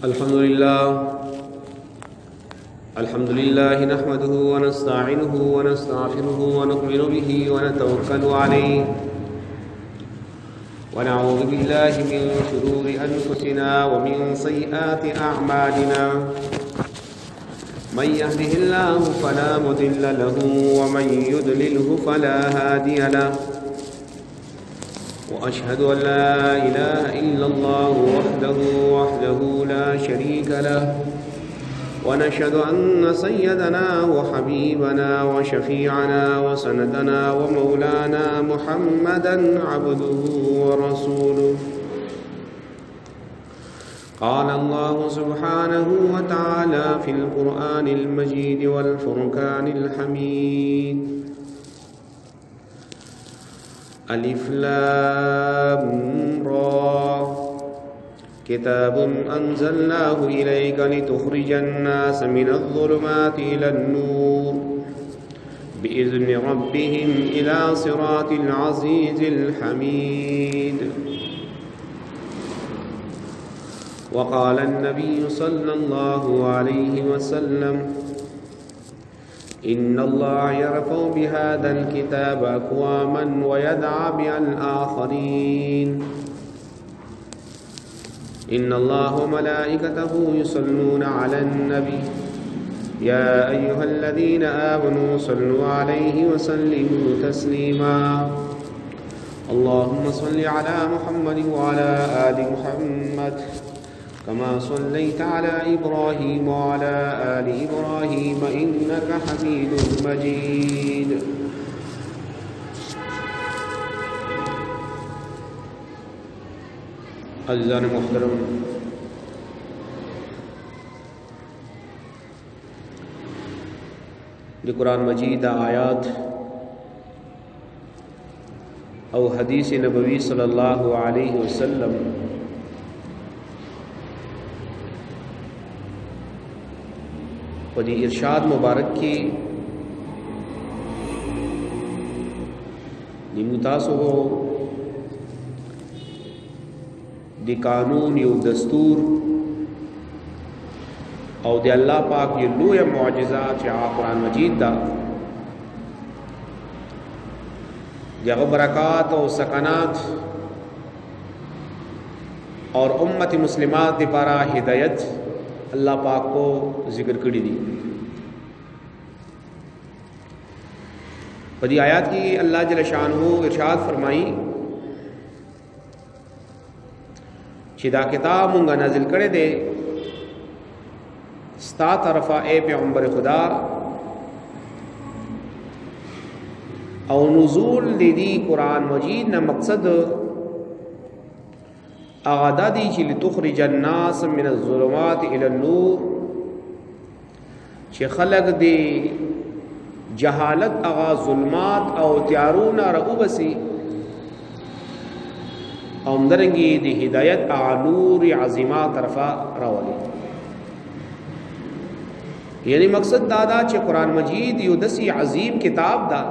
अल्हम्दुलिल्लाह नहमदुहु व नस्तईनुहु व नस्तगफिरुहु व नु'मिनु बिही व नतवक्कलु अलैहि व नऊज़ु बिल्लाहि मिन शुरूरि अनफुसिना व मिन सय्यिआति अअमालिना मन यहदिहिल्लाहु फला मुदिल्ल लहु व मन युद्लिलहु फला हादिय लहु व अशहदु अन ला इलाहा इल्लल्लाहु वहदहु ला शरीका लहु व नशहदु अन्न सय्यदना व हबीबना व शफीअना व सनदना व मौलाना मुहम्मदन अब्दुहु व रसूलुहु क़ाल अल्लाहु सुब्हानहु व तआला फ़िल क़ुरआनिल मजीद वल फ़ुरक़ानिल हमीद। अलिफ लाम रा किताबुन अंज़लनाहु इलैका लितुख़रिजन्नास मिनज़्ज़ुलुमाति इलन्नूर बिइज़्नि रब्बिहिम इला सिरातिल अज़ीज़िल हमीद। वक़ाल अन्नबिय्यु सल्लल्लाहु अलैहि वसल्लम इन्नल्लाह यरफ़उ बिहाज़ल किताब अक़वामन व यदअ बिल आख़रीन इन्नल्लाह व मलाइकतहु युसल्लूना अलन नबी या अय्युहल्लज़ीना आमनू सल्लु अलैहि व सल्लिमू तस्लीमा। अल्लाहुम्मा सल्लि अला मुहम्मद व अला आलि मुहम्मद कमा सल्लैता अला इब्राहीम व अला आलि इब्राहीम इन्नका हमीदुम मजीद। अज़ीज़ान मुहतरम, जो कुरान मजीद आयात और हदीस नबवी सल्लल्लाहु अलैहि वसल्लम वदी इरशाद मुबारक की निमुतासो दी कानून यो दस्तूर और दे अल्लाह पाक ये लोया मुआजिज़ा चाह कुरान मजीद दा जब बरक़ात और सकनात और उम्मत मुस्लिमात दे पारा हिदायत अल्लाह पाक को जिक्र करी दी। पदी आयात की अल्लाह जल शानहू इरशाद फरमाई चिदा किताब मुंगा नाजिल करे दे स्ता तरफा ए पैगंबर खुदा और नुज़ूल दीदी कुरान मजीद न मकसद आगादा दी ची लितुख़रिजन्नास मिनज़्ज़ुलुमाति इलन्नूर चे खलक दे जहालत आगा ज़ुल्मात और त्यारून रऊबसी औंदरंगी दी हिदायत आगा नूर अज़ीमा तरफा रावली। यानी मकसद दादा चे कुरान मजीद यो दसी अजीम किताब दा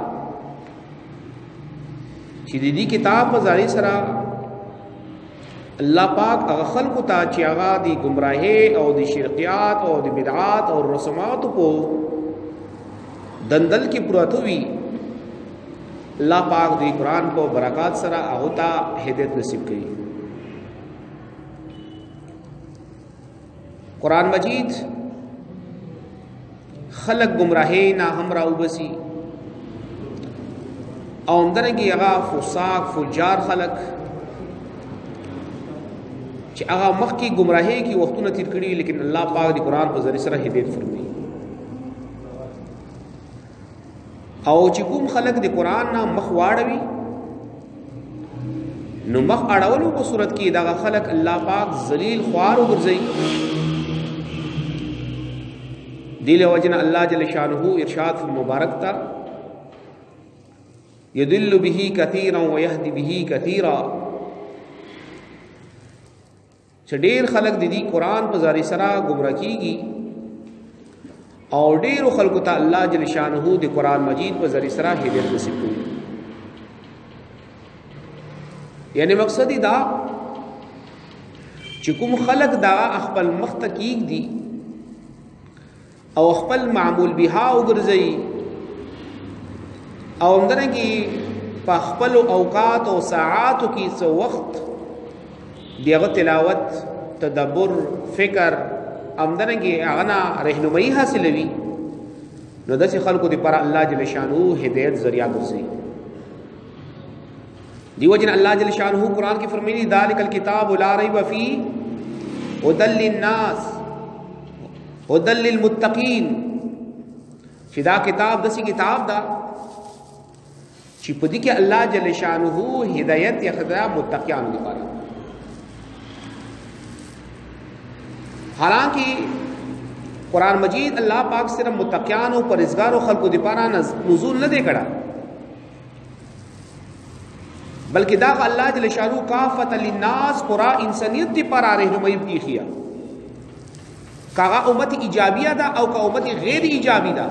ची दीदी किताब पजारी सरा अल्लाह पाक अगा खल्क़ ता ची आगा दी गुमराहे और दी शिरकियात और दी बिदआत और रस्मात को दंदल की पुरातुवी अल्लाह पाक दी कुरान को बरक़ात सरा आहुता हिदायत नसीब करी। कुरान मजीद खलक गुमराहे ना हमरा उबसी औंदरगी अगा फुसाक फुजार खलक चे आगा मख की गुमराहे की वक्तु न तीर करी लेकिन अल्लाह पाक दी कुरान पर जरिए सरा हिदायत फरमाई। और चिकुम खलक दी कुरान ना मख वाड़वी नु मख अड़वलों को सूरत की दागा खलक अल्लाह पाक जलील ख्वार उगरजई दिल वजन अल्लाह जल शानहू इरशाद मुबारक था यदिल्लु बिही कतीरा व यहदी बिही कतीरा ढेर खलक दीदी कुरान पर जारी सरा गुमराह कीगी और ढेर खल्क ता अल्लाह जल शानहू दे कुरान मजीद पर जारी सरा हिदायत नसीब हुई। यानी मकसद दा چې کوم خلق دا خپل مخ ته کیږدي او خپل معمول بها وګرځي او همدارنګه په خپل اوقات او ساعاتو کې څو وخت دیغه تلاوت تدبر فکر همدارنګه هغه رهنمایي حاصلوي نو داسې خلکو دی پر الله جل شانو هدایت ذریعہ ګرځي دیو جن الله جل شانو قرآن کې فرمایي ذالک الکتاب لا ریب فیه هدى للناس هدى للمتقین چې دا کتاب داسې کتاب دا چې په دې کې الله جل شانو هدایت یخدا متقیانو لپاره حالانکه قرآن مجید اللہ پاک صرف متقیان و پرہیزگار و خلق و دپارا نزول نہ دے کڑا بلکہ دا اللہ جل شانو کافت للناس قرآن انسانیت دپارا رہنمائی کی خیا کاغا امت ایجابیہ دا او کا امت غیر ایجابی دا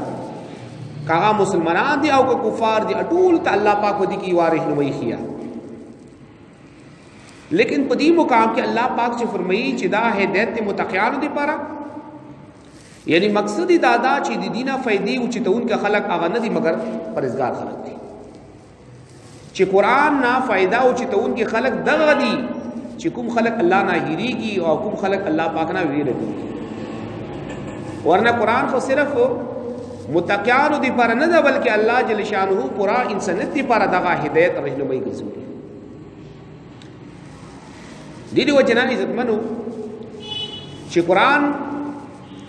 کاغا مسلمانان دی او کا کفار دی اٹول تا اللہ پاک دی کی وار رہنمائی خیا لیکن پدی مقام کے اللہ پاک سے فرمائی چی دا ہدایت متقیان دپارا یعنی مقصد دادا چې د دینه فائدې او چې تون کې خلق اغه نه دي مگر پرهیزګار خلق دي چې قران نه فائدہ او چې تون کې خلق دغه دي چې کوم خلق الله نه هېریږي او کوم خلق الله پاک نه ویریږي ورنه قران خو صرف متقیانو دي پر نه ده بلکې الله جل شانه پورا انسانیت دي پر دغه هدایت رهنمایي کوي دې دی وجنه عزت منو چې قران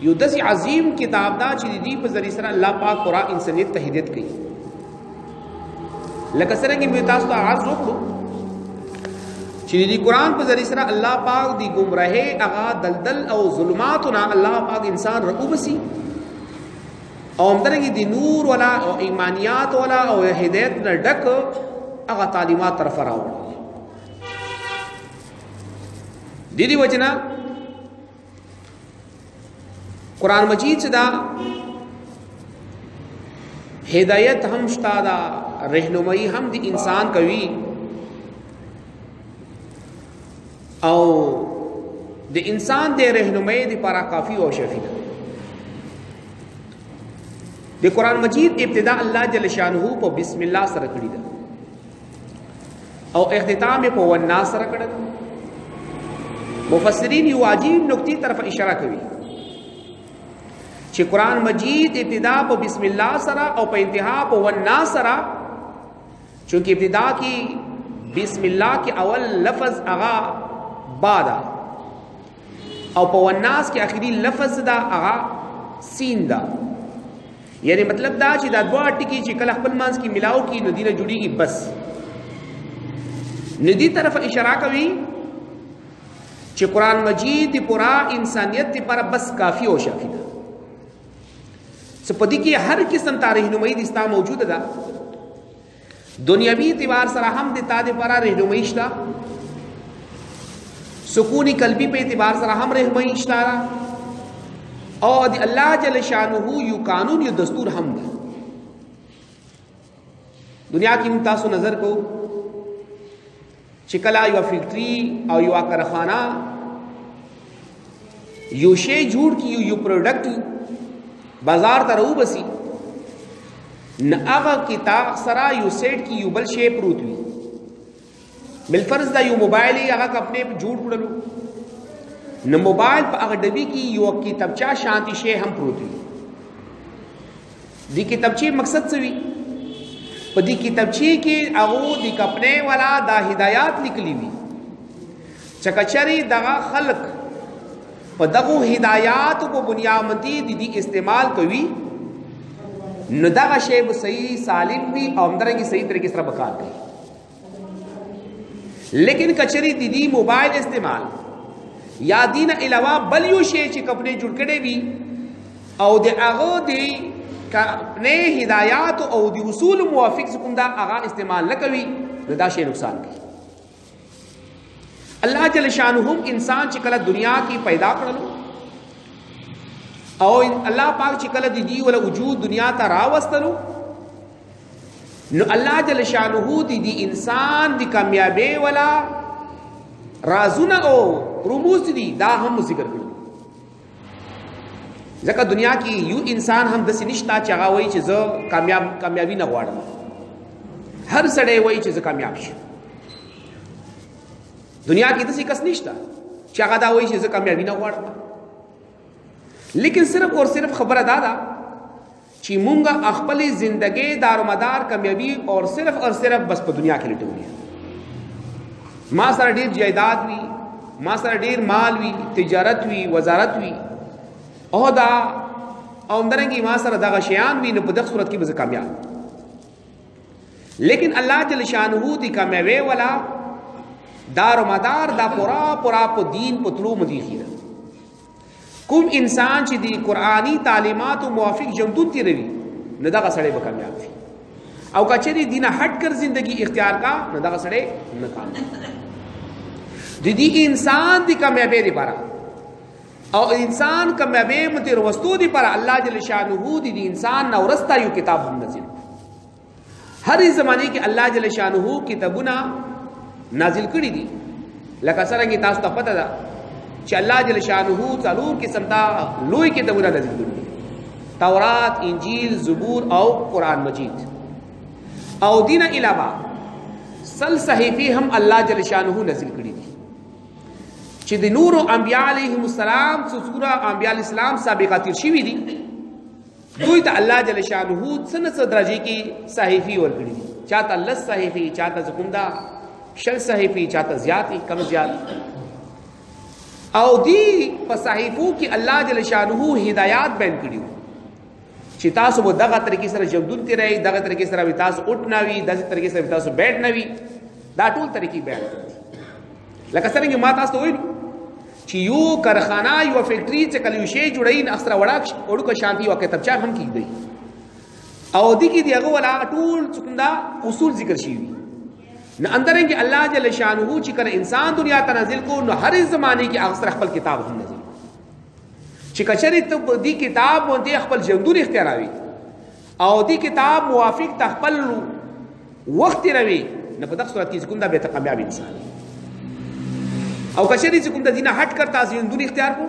یو داسې عظیم کتاب دا چې د دې په ذریعه سره الله پاک پورا انسانیت ته هدایت کوي لکه څنګه چې تاسو ته عرض وکړو چې د قرآن په ذریعه سره الله پاک د گمراهۍ هغه دلدل او ظلماتونه الله پاک انسان راوبسي او همدارنګه د نور ولا او ایمانیات ولا او هدایت نه ډک هغه تعلیمات طرف راوړي د دې وجنه قرآن مجید سے دا ہدایت ہم شتا دا رہنمائی ہم دی انسان کوي او دی انسان دے رہنمائی دی پارا کافی او شفی دا دی قرآن مجید ابتدا اللہ جل شانہ پا بسم اللہ سر کڑی دا او اختتام پا والناس سر کڑی دا مفسرین یو عجیب نکتی طرف اشارہ کوي چې قرآن مجید ابتدا په بسم الله سره او په انتها په والناس سره چونکه ابتدا کی بسم الله کی اول لفظ اغا بادا او په والناس کی اخری لفظ دا اغا سین دا یعنی مطلب دا چې دا دوه ټکی چې کله خپل مانس کی ملاو کی نو دینه جوړیږي بس ندی طرف اشاره کوي چې قرآن مجید پورا انسانیت پر بس کافی او شافی دا سپدی کی ہر قسم تا رہنمائی دستا موجود دا دنیاوی اعتبار سره هم د تا د پارا رہنمائی شتا سکونی قلبی په اعتبار سره هم رہنمائی شتا او د الله جل شانه یو قانون یو دستور هم دا دنیا کی تاسو نظر کو چکلا یو فیکٹری او یو کارخانہ یو شی جوړ کی یو پروڈکٹ بازار ته راو بسی نه هغه کتاب سره یو سیټ کی یو بل شی پروت وي بل فرض دا یو موبایل هغه خپل جوړ کړلو نه موبایل په هغه ډبی کی یو کتابچا شانتی شی هم پروت وي دی کتابچې مقصد څه وي په دې کتابچې کې هغه د کپڑے والا دا هدایات لیکلي وي چکچری دغه خلق په دغه هدایات په بنیادی دي استعمال کوي نو دغه شی به صحیح سالم وي او همدارنګه صحیح طریقې سره وکړ کوي لیکن کچری دي موبایل استعمال یا دین علاوه بل یو شی چې کپڑے جوړ کړي وي او د هغه دی کپڑے هدایات او د اصول موافق کوم دا هغه استعمال نه کوي نو دا شی نقصان کوي اللہ جل شانہم انسان چکل دنیا کی پیدا کرلو او اللہ پاک چکل دی ولا وجود دنیا تا راوستلو نو اللہ جل شانہ دی انسان دی کامیابی ولا رازونه او رموز دي دا هم ذکر کړو ځکه دنیا کې یو انسان هم داسې نشته چې هغه وایي چې زه کامیابی نه غواړم هر سړی وایي چې زه کامیاب شم دنیا کې داسې کس نشته چې هغه دا وایي چې زه کامیابی نه غواړم لیکن صرف اور صرف خبره دا ده چې مونږه خپل زندګۍ دارومدار کامیابی اور صرف بس په دنیا کې لټو ما سره ډیر جایداد وي ما سره ډیر مال وي تجارت وي وزارت وي او دا او درنګي ما سره دغه شیان وي نو په دغه صورت کې به کامیاب لیکن الله جل شانه دي کامیابی ولا دارومدار دا پورا په دین په تلو مدیخي کوم انسان چې دی قرآنی تعلیمات او موافق ژوند تیروي نه دغه سړی به کامیاب وي او کچری دینه ہٹ کر زندگی اختیار کا نه دغه سړی نه کامیاب د دې انسان دی کامیابی لپاره او انسان کامیابی متر وستو دی پر الله جل شانه دی انسان نو رستا یو کتاب هم نازل هر زمانه کې الله جل شانه کتابونه نازل کړی دي لکه څنګه تاسو ته پته ده چې الله جل شانه څلور قسم دا لوی کتابونه نازل کړي تورات انجیل زبور او قران مجید او دین علاوه سل صحیفه هم الله جل شانه نازل کړي دي چې د نور انبیاء علیهم السلام څوره انبیاء الاسلام سابقه تیر شوی دي دوی ته الله جل شانه څنګه درجه کې صحیفه ورکړي دي چاته لس صحیفه چاته زکوندا شل صحیفه چاته زیاتی کم زیات او دی په صحیفو کې الله جل شانه هدایات بیان کړي چې تاسو به دغه طریقې سره ژوند تیرئ دغه طریقې سره تاسو اٹھ نه وي دغه طریقې سره تاسو بیٹھ نه وي دا ټول طریقې بیان کړي لکه څنګه ما تاسو وایي چې یو کارخانه یو فیکټری چې کله یو شی جوړین اخره وړو کا شانتي او کتابچه هم کیږي او دي کې دیغه ولا ټول څنګه اصول ذکر شي نه اندرنګ الله جل شانه چې کله انسان دنیا ته نازل کو نو هر زمانه کې اخر خپل کتاب هم نازل چې کچري ته دی کتاب باندې خپل ژوند اختیاروي او دی کتاب موافق خپل وخت روي نه په دغه صورت کې څنګه به کامیاب انسان او کچري څنګه دینه هټ کر تاسو ژوند اختیار کو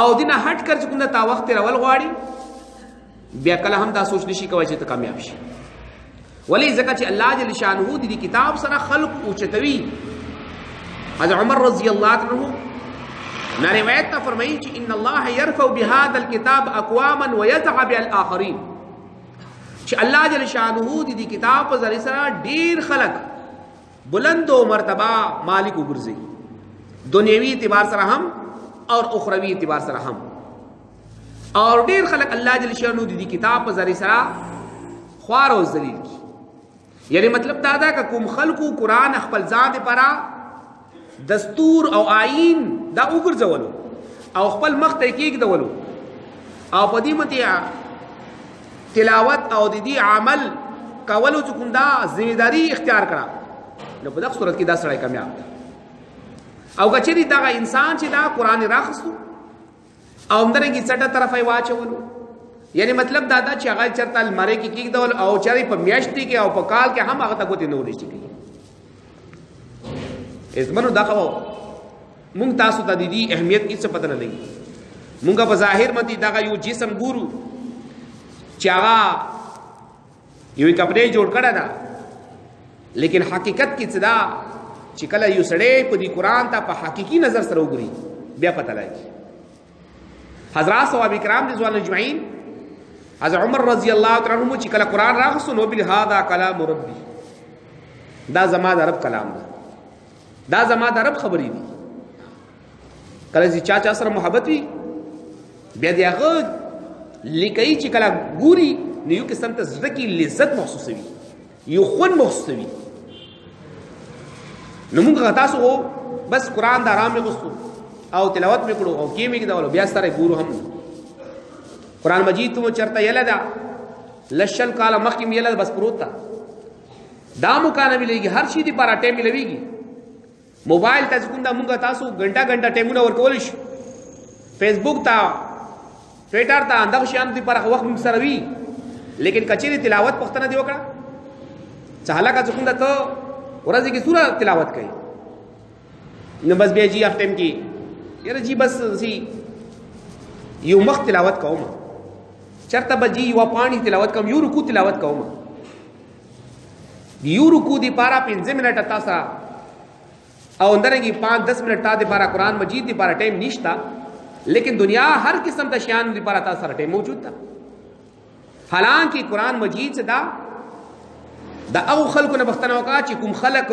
او دینه هټ کر څنګه تا وخت رول غواړي بیا کله هم دا سوچ نشي کوي چې ته کامیاب شي ولی زکه چې الله جل شانه دې کتاب سره خلق او چتوي حضرت عمر رضی الله عنه نا روایت تا فرمایي چې ان الله يرفع بهذا الكتاب اقواما ويضع بالاخرين چې الله جل شانه دې کتاب په ذریعہ سره ډیر خلق بلند او مرتبه مالک وګرځي دنیوي اعتبار سره هم اور اخروی اعتبار سره هم اور ډیر خلق الله جل شانه دې کتاب په ذریعہ سره خوار او ذلیل کی یعنی مطلب دا کہ کوم خلقو قرآن خپل ځان لپاره دستور او آئین دا وګرځولو او خپل مخ ته کېږدولو او په دې متیا تلاوت او د دې عمل کولو چې کوم دا ذمہداری اختیار کړه نو په دغه صورت کې دا سړی کامیاب دی او کچېری دا انسان چې دا قرآن راخستو او همدارنګه څټه طرفه واچولو یعنی مطلب دا چې هغه چرته المره کې کېږدول او چاري په میاشتې کې او په کال کې هم هغه ته ګوتې نه ورشي کوي اسمنو دا خو مونږ تاسو ته د دې اهمیت هیڅ پته نه لګي مونږ په ظاهر متي دا یو جسم ګورو چې هغه یو کپڑے جوړ کړه دا لیکن حقیقت کې څه دا چې کله یو سړی په دې قران ته په حقيقي نظر سره وګوري بیا پته لګي حضرات صحابه کرام رضوان اجمعین حضرت عمر رضی الله تعالی عنہ چې کله قران راغسو نو بل هذا کلام ربي دا زما د رب کلام ده دا زما د رب خبرې دي کله چې چا سره محبت وي بیا دی هغه لیکي چې کله ګوري نو یو قسم ته زړه کې لذت محسوسوي یو خون محسوسوي نو موږ تاسو بس قران د آرام غوښتو او تلاوت وکړو او کې میګ دا بیا سره ګورو هم قرآن مجید تو چرتا یلدا لشل کالا مخیم یلدا بس پروتا دا مکانه ملېږي هر شي دی پر ټیم ملويږي موبایل ته څنګه موږ تاسو غنټه ټیمونه ورکول شي فیسبوک تا ټویټر تا اندغه شان دی پر وخت موږ سره وی لیکن کچېری تلاوت پختنه دی وکړه چاله کا څنګه ته ورځ کې سوره تلاوت کوي نو بس بیا جی اختم کی یاره جی بس سی یو مخ تلاوت کوم چرته به جی یو پانی تلاوت کوم یو رکوع تلاوت کوم یو رکوع دی پارا 15 منټه تاسو او اندرنګي 5-10 منټه دی پارا قرآن مجید دی پارا ټایم نشتا لیکن دنیا ہر قسم دا شیان دی پارا تاسو سره ټایم موجود تا حالانکہ قرآن مجید سے دا او خلق نه بختنه وکا چې کوم خلق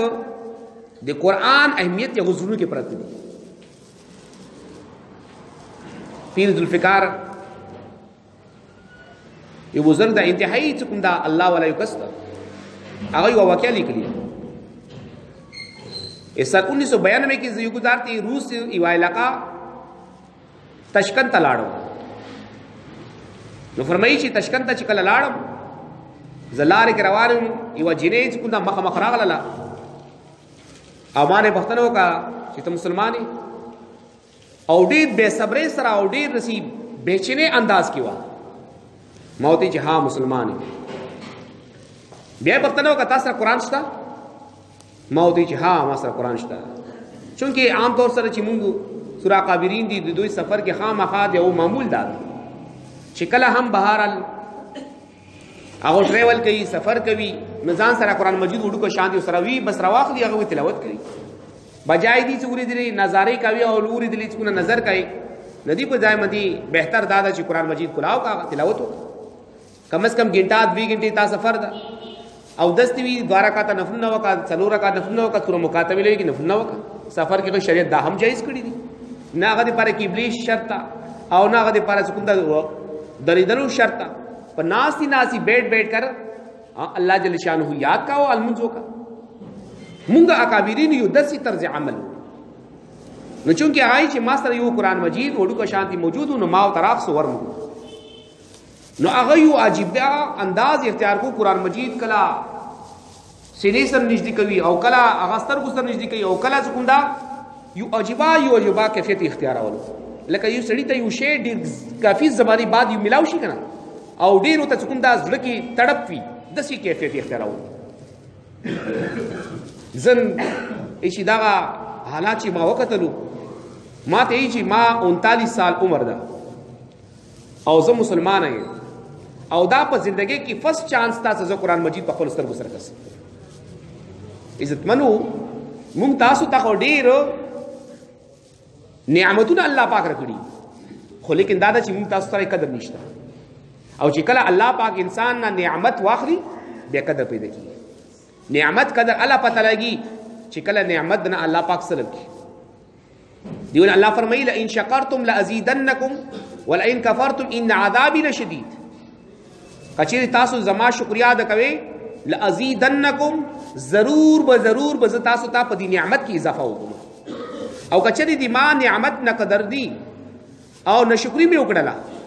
د قرآن اهمیت یا غزرونو کې پرته دي پیر ذوالفقار یو بزرگ دا انتہائی چکم دا اللہ والا یو کس دا آگا یو واقعہ لکلی اس سال 1992 کی یو گزارتی روس یو علاقہ تشکنتا لاڑو نو فرمائی چی تشکنتا چکل لاڑم زلار کے روانم یو جنې چکم دا مخ مخراغ للا او مانے بختنو کا چی تا مسلمانی او دیر بے صبرے سرا او دیر نصیب بیچنے انداز کی وا موتی چی ہاں مسلمانی بیا بختنو کا تاثر قرآن شتا موتی چی ہاں ماسر قرآن شتا چونکہ عام طور سر چی منگو سورہ قابرین دی دوی سفر کے خام اخاد یا او معمول داد چکل ہم بہارل اگو ٹریول کئی سفر کبھی نزان سرا قرآن مجید اڑو کو شانتی سروی بس رواق دی اگو تلاوت کری بجائے دی چوری دلی نظارے کاوی اور لوری دلی چکونا نظر کئی ندی پر جائے مدی بہتر دادا چی قرآن مجید کلاو کا تلاوت ہو کم از کم گھنٹہ 2 گھنٹے تا سفر دا او دستی وی دوارا کا تا نفل نو کا سلورا کا نفل نو کا سورہ مکاتبه لے کی نفل نو کا سفر کے شریعت دا ہم جائز کړی دي نا غدی پاره قبلی شرط او نا غدی پاره سکوندا دریدلو شرط پر ناسی بیٹھ کر اللہ جل شانہ یاد کا المنزو کا مونگا اکابرین یو دسی طرز عمل نو چونکہ آئی چھ ماستر یو قرآن مجید وڈو کا شانتی موجود نو ماو طرف سو ورمو نو اغیو عجیب انداز اختیار کو قرآن مجید کلا سینے سر نجدی کوي او کلا اغاستر کو سر نجدی کوي او کلا سکوندا یو عجیبا کیفیت اختیار اولو لکه یو سړی ته یو شی ډیر کافی زمانی بعد یو ملاو شي کنه او ډیرو ته سکوندا زړه کې تڑپ وي دسی کیفیت اختیار اولو زن ایشی داغا حالات چی ما وقتلو ما ته ایشی ما 39 سال عمر دا او زه مسلمان ہے او دا پا زندگی کی فرسٹ چانس تا سزا قرآن مجید پا خپل سترګو سره کس عزت منو مونږ تاسو ته خو ډیر نعمتونه الله پاک راکړي خو لیکن دا چې مونږ تاسو سره قدر نشته او چې کله الله پاک انسان نه نعمت واخلي بیا قدر پیدا کیږي نعمت قدر الله پتہ لگی چې کله نعمت نه الله پاک سره کی دیول الله فرمایي لئن شکرتم لازیدنکم ولئن کفرتم ان عذابی لشدید کچری تاسو زما شکریا ادا کوي لازیدنکم ضرور به تاسو ته په دې نعمت کې اضافه وکم او کچری دی ما نعمت نه قدر دی او نشکری می وکړه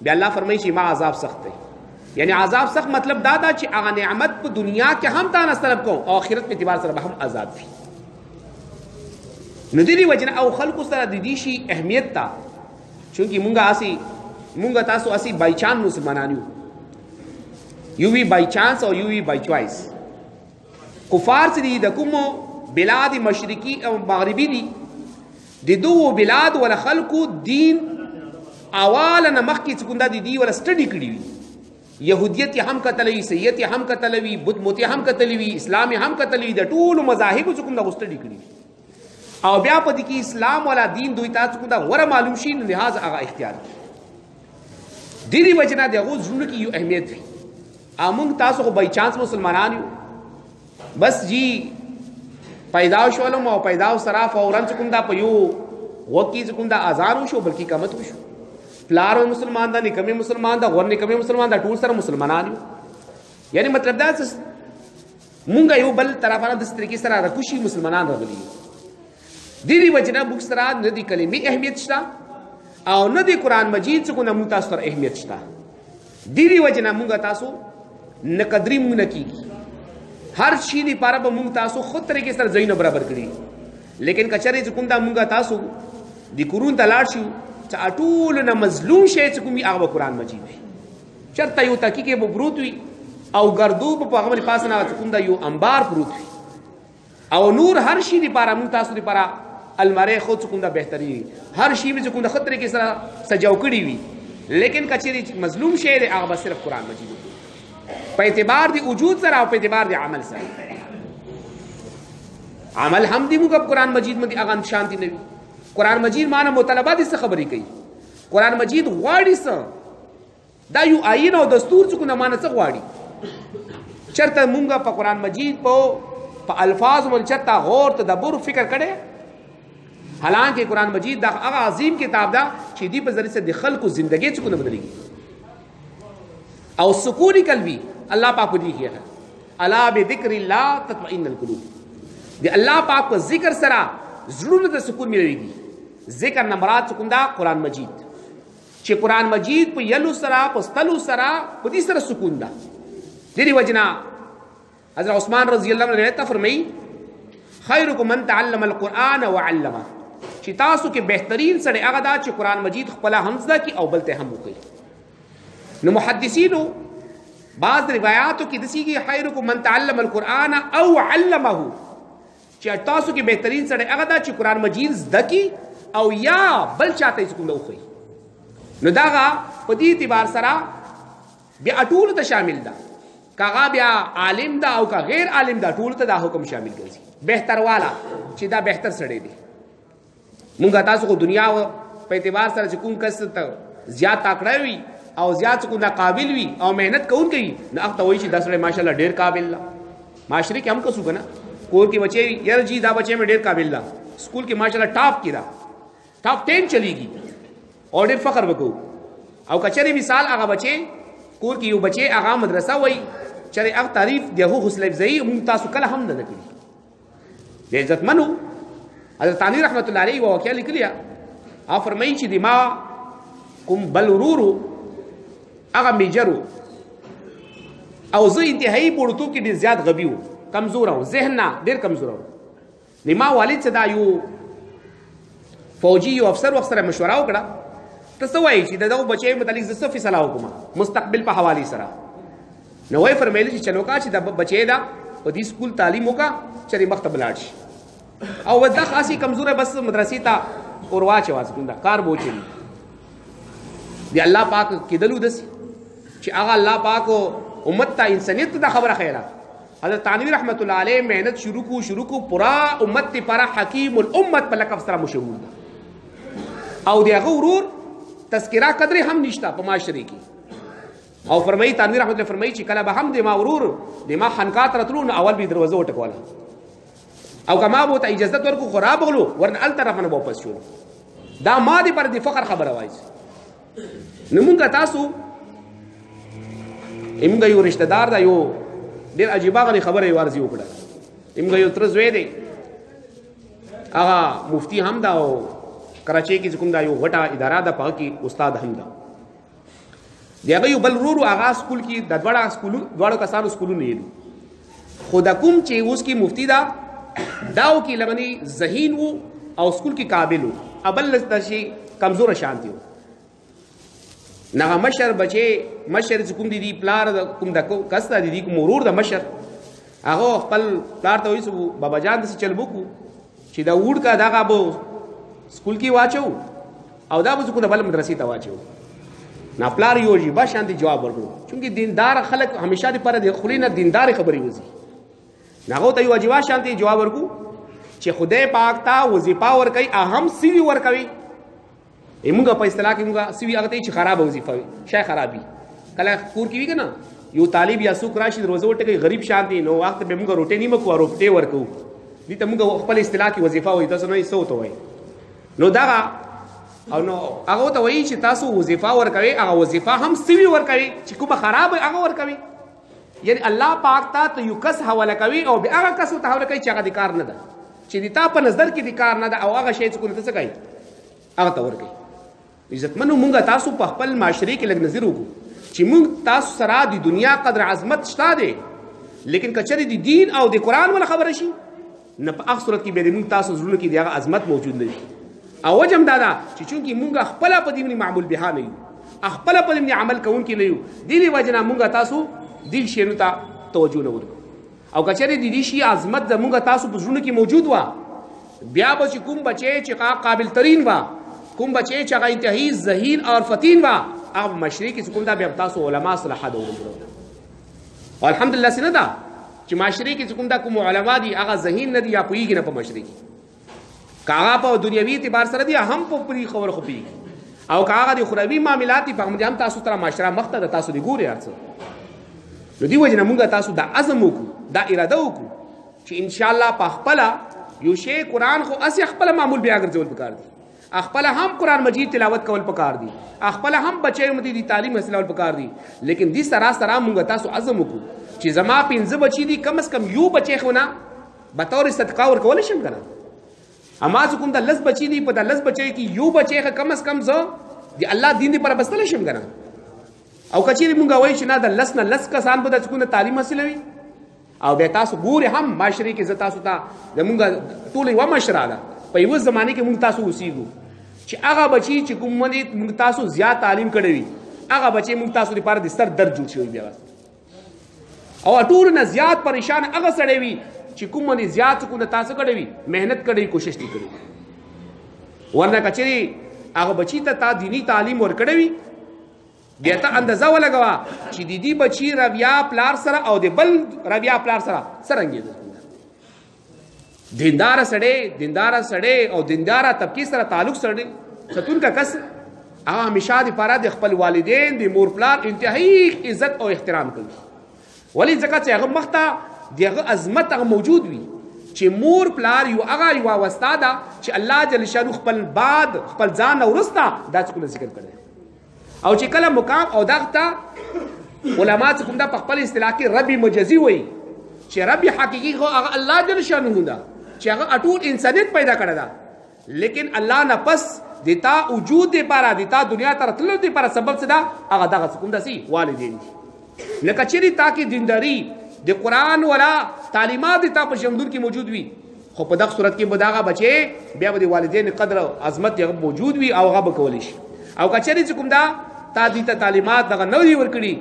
بیا الله فرمایي چې ما عذاب سخت دی یعنی عذاب سخت مطلب دادا چې هغه نعمت په دنیا کې هم تا نستلب کوم او آخرت په اعتبار سره هم عذاب وي ندیری وجنه او خلق سره د دې شی اهمیت تا چونکی مونږه تاسو اسی بای چانس مسلمانانو یو وی بای چانس او یو وی بای چوائس کفار سری د کوم بلاد مشرقی او مغربی دي د دوه بلاد ولا خلقو دین اوالا مخکی څنګه دي ولا سټډي کړی وي یہودیت هم کتلوی سیت هم کتلوی بدھ موتی هم کتلوی اسلام هم کتلوی د ټول مذاهب څخه د غستډی کړی او بیا په دې کې اسلام ولا دین دوی تاسو کو دا غره معلوم شي لحاظ هغه اختیار دی دی وجنا د غو ژوند کې یو اهمیت وي امون تاسو کو بای چانس مسلمانان یو بس جی پیدا شولم او پیدا سره فورن څخه دا په یو وکی څخه دا اذان شو بلکې قامت شو پلار مسلمان دا نکمی مسلمان دا غور نکمی مسلمان دا ټول سره مسلمانان یعنی مطلب دا مونږه یو بل طرفانه د سترګې سره راکوشي مسلمانان راغلي دی وجنه موږ سره د دې کلمې اهمیت شته او نه د قران مجید څخه موږ تاسو سره اهمیت شته دی وجنه موږ تاسو نه قدرې مونږ نه کیږي هر شي لپاره به موږ تاسو خود طریقې سره ځای نه برابر کړی لیکن کچره څخه دا موږ تاسو د قرون تلاړ شو اټول نه مظلوم شي چې کومي هغه قرآن مجید وي چرته یو تکی کې به پروت وي او ګردوب په هغه پاس نه کوم دا یو انبار پروت وي او نور هر شي لپاره مون تاسو لپاره الماره خود څه کوم دا بهتري هر شی به کوم د خطرې کې سره سجاو کړی وي لیکن کچېری مظلوم شی دی هغه صرف قرآن مجید په اعتبار دی وجود سره او په اعتبار دی عمل سره عمل هم دی موږ قرآن مجید باندې هغه شانتی نه وي قرآن مجید معنا مطالبه دي څه خبرې کوي قرآن مجید غواړي څه دا یو آئین او دستور څه کومه معنا څه غواړي چرته مونږه په قرآن مجید په الفاظ مون چرته غور تدبر فکر کړي حالانکه قرآن مجید دا هغه عظیم کتاب دا چې دی په ذریعے د خلکو ژوندۍ څه کومه بدلېږي او سکون قلبی الله پاک دې کیه الا بذکر الله تطمئن القلوب دی الله پاک په ذکر سره زړونو ته سکون ملويږي ذکر نه مراد څه کوم دا قرآن مجید چې قرآن مجید په یلو سره په ستلو سره په دې سره سکون ده دې وجنا حضرت عثمان رضی الله عنه ته فرمایي خیرکم من تعلم القرآن وعلمه چې تاسو کې بهترین سره هغه دا چې قرآن مجید خپل هم زده کی او بلته هم وکړي نو محدثینو بعض روایاتو کې دسی کې خیرکم من تعلم القرآن او علمه چې تاسو کې بهترین سره هغه دا چې قرآن مجید زده کی او یا بل چاته یې کوم وکړي نو داغه په دې اعتبار سره بیا ټول ته شامل ده کاغه بیا عالم ده او کا غیر عالم ده ټول ته دا حکم شامل ګرځي بهتر والا چې دا بهتر سړی دی مونږه تاسو کو دنیا په اعتبار سره چې کوم کس ته زیات تکړه وي او زیات کو ناقابل وي او مهنت کوون کوي نو هغه ته وایي چې دا سړی ماشاءالله ډیر قابل لا معاشري کې هم کو سو کنه کور کې بچي یار جی دا بچي مې ډیر قابل لا سکول کې ماشاءالله ټاپ کیدا ټاپ 10 چلیږي اور ډیر فخر وکړو او کچري مثال هغه بچي کور کې یو بچي هغه مدرسه وای چې هغه تعریف دغه حوصله افزایی مون تاسو کله هم نه کړی د عزت منو حضرت ثانی رحمت الله علیه واقعا لیکلیا ا فرمایي چې دما کوم بل ورورو هغه میجرو او زه انتهایی پورتو کې ډیر زیات غبي وو کمزور او ذهن نه ډیر کمزور وو دما والد صدا یو فوجي یو افسر وخت سره مشوره وکړه تاسو وایي چې دغه بچي متعلق زسو فیصله وکړه مستقبل په حواله سره نو وای فرمایلی چې چلو کا چې د بچي دا په دې سکول تعلیم وکا چې مختبل لاړ شي او ودا خاصی کمزوره بس مدرسې ته اوروا چواز کنده کار بوچي دی الله پاک کېدلو دسی چې هغه الله پاک امت ته انسانیت ته خبره خیره حضرت تانوی رحمت الله علیه مهنت شروع کو پورا امت ته پر حکیم الامت په لقب سره مشهور ده او دی هغه ورور تذکرہ قدر هم نشتا په معاشري کې او فرمایي تانوی رحمت الله فرمایي چې کله به هم د ما ورور د ما خانقاه ترتلو اول به دروازه وټکواله او کما بو ته اجازه ورکو خراب غلو ورن ال طرف نه واپس شو دا ما دي پر د فخر خبره وایي نمونږه تاسو ایمږه یو رشتہ دار دا یو ډیر عجیب غني خبره ورزي وکړه ایمږه یو تر زوی دی هغه مفتی هم دا او کراچۍ کې کوم دا یو غټه اداره ده په کې استاد هم ده دیغه یو بل ورو هغه سکول کې د دواړو کسانو سکولونه یې خدا کوم چې اوس کې مفتی دا داو کې لغني ذهین وو او سکول کې قابل وو ابل لستشي کمزور شانتی وو نغه مشر بچي مشر کوم دي پلار کوم د کس دي کوم مرور د مشر هغه خپل پلار ته وایي بابا جان د چلبو کو چې دا وډ کا دغه بو سکول کې واچو او دا به کوم بل مدرسې ته واچو نا پلار یو جی با شانتي جواب ورکړو چونکی دیندار خلک همیشه د پر د خلینه دیندار خبري وځي ناغو ته یو جواب شانتي جواب ورکو چې خدای پاک تا وظیفه ورکي اهم سیوی ورکوي ایمږه په اصطلاح کې موږ سیوی هغه ته چې خراب وظیفه وي شای خرابي کله کور کې وی کنه یو طالب یا سوک راشي روزه وټه غریب شانتي نو وخت به موږ روټي نیمه کو روټي ورکو دي ته موږ خپل اصطلاح کې وظیفه وي تاسو نه یې سوته وي نو دا او نو هغه ته وایي چې تاسو وظیفه ورکوي هغه وظیفه هم سوي ورکوي چې کومه خراب هغه ورکوي یعنی الله پاک ته یو کس حواله کوي او به هغه کس ته حواله کوي چې هغه د کار نه ده چې د تا په نظر کې د کار نه ده او هغه شی چې کوم څه کوي هغه ته ورکوي عزتمنو مونږه تاسو په خپل معاشري کې لګ نظر وکړو چې مونږ تاسو سره د دنیا قدر عظمت شته دي لیکن کچري د دین او د قران ول خبره شي نه په هغه صورت کې به مونږ تاسو زړه کې دغه عظمت موجود نه وي او وجم دادا چې چونکی مونږ خپل په دې معمول به نه یو خپل په دې عمل کوون کې نه یو دې وجنه مونږ تاسو دې شینو ته توجه نه ورکو او کچري دې شي عظمت زمونږ تاسو په زړه کې موجود و بیا به کوم بچی چې قابل ترین وا، کوم بچی چې هغه انتهایی ذهین او فتین وا، هغه مشرق کې کوم دا بیا تاسو علما سره حد وګورئ. او الحمدلله سینه دا چې معاشري کې کوم دا کوم علما دي هغه ذهین نه دي یا پوهیږي نه په معاشري کې، کاغه په دنیوي اعتبار سره دي هم په پوری خبر خو پیږي، او کاغه د خروي معاملات په هم تاسو تر معاشره مخته د تاسو دی ګوري ارڅ. نو دی وجه نه مونږ تاسو دا عزم وکړو، دا اراده وکړو چې ان شاء الله په خپل یو شی قران خو اسی خپل معمول بیا ګرځول پکار دي، خپل هم قران مجید تلاوت کول پکار دي، خپل هم بچي مدي دي تعلیم حاصلول پکار دي، لیکن دې سره سره مونږ تاسو عزم وکړو چې زما 15 بچي دي کم از کم یو بچي خو نه به تور صدقه ور کول شم کنه. اما کوم دا لس بچی دی په دا لس بچی کې یو بچی کم از کم زه دی الله دین دی پر بستل شم کنه. او کچېری مونږ وای چې نه د لس نه لس کسان به د څکونه تعلیم حاصلوي، او به تاسو ګوري هم معاشري کې ز تاسو ته د مونږ ټولې و مشره ده په یو زمانه کې مونږ تاسو اوسېږو چې هغه بچی چې کوم مونږ تاسو زیات تعلیم کړی وي هغه بچی مونږ تاسو لپاره د سر درد جوړ شوی بیا، او ټول نه زیات پریشان هغه سړی وي چې کوم باندې زیات کو نه تاسو کړی وي مهنت کړی کوشش دي کړی، ورنه کچري هغه بچی ته تا دینی تعلیم ور کړی وي بیا ته اندازه ولګوا چې دیدی بچی رویا پلار سره او د بل رویا پلار سره څنګه دیندار سړی او دیندار طبقه سره تعلق سره ستون کا کس هغه همیشه د پاره د خپل والدین د مور پلار انتهایی عزت او احترام کوي، ولی ځکه چې هغه مخته دغه عظمت هغه موجود وي چې مور پلار یو هغه یو واسطه ده چې الله جل شانو خپل بعد خپل ځان ورستا دا څه ذکر کړي، او چې کله مقام او دغه علما څخه کوم دا په خپل اصطلاح کې رب مجازي وایي چې رب حقيقي هو هغه الله جل شانو ده چې هغه ټول انسانیت پیدا کړی ده، لیکن الله نه پس دیتا وجود دی پاره دیتا دنیا ته راتلو دی پاره سبب څه ده هغه دغه کوم داسي والدین دي، لکه چیرې تاکي دینداری د قران ولا تعلیمات ته په شمدون کې موجود وي، خو په دغه صورت کې بداغه بچي بیا د والدین قدر او عظمت یې موجود وي او هغه بکول شي، او کچري کوم دا تا دي ته تعلیمات دغه نو دی ورکړي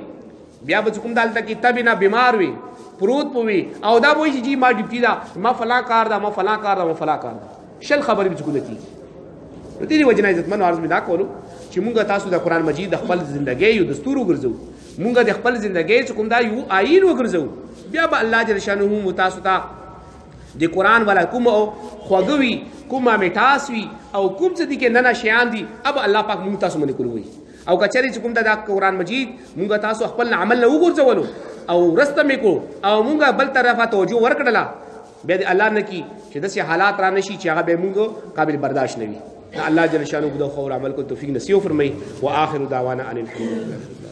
بیا به کوم دالته کې تبینا بیمار وي پروت پوي او دا وایي چې ما ډیپټي دا ما فلا کار دا ما فلا کار دا ما فلا کار دا شل خبرې به کوله کی. نو دې وجنه عزت من عرض مدا کولو چې مونږ تاسو د قران مجید د خپل ژوندۍ یو دستور وګرځو، مونږ د خپل ژوندۍ کوم دا یو آئین وګرځو، بیا به الله جل شانه متاسو ته د قران والا کوم او خوګوي کوم میټاس وي او کوم څه دي کې نه شیان دي اب الله پاک مونږ تاسو باندې کوي، او کچري چې کوم دا قران مجید مونږ تاسو خپل عمل نه وګرځولو او رسته میکو او مونږ بل طرفه توجه ورکړه بیا د الله نه کی چې داسې حالات را نشي چې هغه به مونږ قابل برداشت نه وي. الله جل شانه بده خو عمل کو توفیق نصیب فرمای. واخر دعوانا ان الحمد لله.